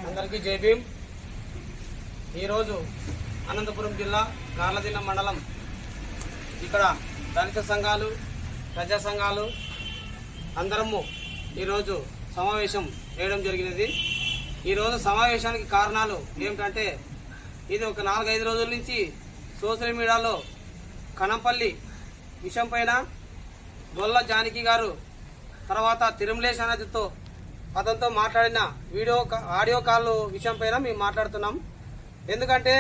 అందరికీ జై భీమ్. ఈరోజు అనంతపురం జిల్లా గార్లదిన్న మండలం ఇక్కడ దళిత సంఘాలు, ప్రజా సంఘాలు అందరము ఈరోజు సమావేశం చేయడం జరిగినది. ఈరోజు సమావేశానికి కారణాలు ఏమిటంటే, ఇది ఒక 4-5 రోజుల నుంచి సోషల్ మీడియాలో కనంపల్లి విషయం పైన గొల్ల జానకి గారు తర్వాత తిరుమలేశ్ అన్నదితో అతనితో మాట్లాడిన ఆడియో కాల్ విషయం పైన మేము మాట్లాడుతున్నాం. ఎందుకంటే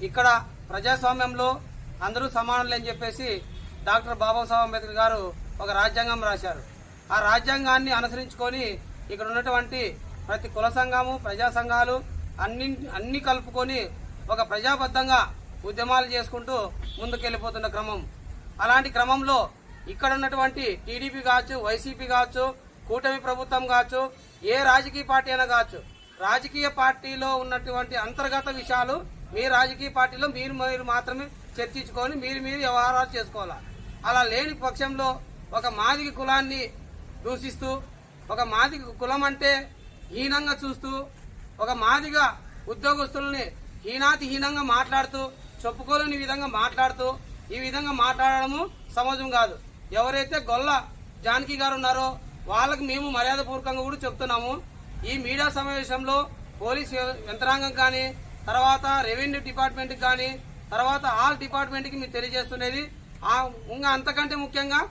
ఇక్కడ ప్రజాస్వామ్యంలో అందరూ సమానులు అని చెప్పేసి డాక్టర్ బాబాసాహెబ్ అంబేద్కర్ గారు ఒక రాజ్యాంగం రాశారు. ఆ రాజ్యాంగాన్ని అనుసరించుకొని ఇక్కడ ఉన్నటువంటి ప్రతి కుల సంఘము, ప్రజా సంఘాలు అన్ని కలుపుకొని ఒక ప్రజాబద్ధంగా ఉద్యమాలు చేసుకుంటూ ముందుకెళ్లిపోతున్న క్రమం. అలాంటి క్రమంలో ఇక్కడ ఉన్నటువంటి టీడీపీ కావచ్చు, వైసీపీ కావచ్చు, కూటమి ప్రభుత్వం కావచ్చు, ఏ రాజకీయ పార్టీ అయినా కావచ్చు, రాజకీయ పార్టీలో ఉన్నటువంటి అంతర్గత విషయాలు మీ రాజకీయ పార్టీలో మీరు మాత్రమే చర్చించుకొని మీరు వ్యవహారాలు చేసుకోవాలా. అలా లేని పక్షంలో ఒక మాదిగ కులాన్ని దూషిస్తూ, ఒక మాదిగ కులం అంటే హీనంగా చూస్తూ, ఒక మాదిగ ఉద్యోగస్తుల్ని హీనాతిహీనంగా మాట్లాడుతూ, చెప్పుకోలేని విధంగా మాట్లాడుతూ, ఈ విధంగా మాట్లాడడము సమాజం కాదు. ఎవరైతే గొల్ల జానకి గారు ఉన్నారో వాళ్ళకి మేము మర్యాదపూర్వకంగా కూడా చెప్తున్నాము. ఈ మీడియా సమావేశంలో పోలీస్ యంత్రాంగం కానీ, తర్వాత రెవెన్యూ డిపార్ట్మెంట్ కానీ, తర్వాత ఆల్ డిపార్ట్మెంట్ కి మీరు తెలియజేస్తున్నది ఇంకా అంతకంటే ముఖ్యంగా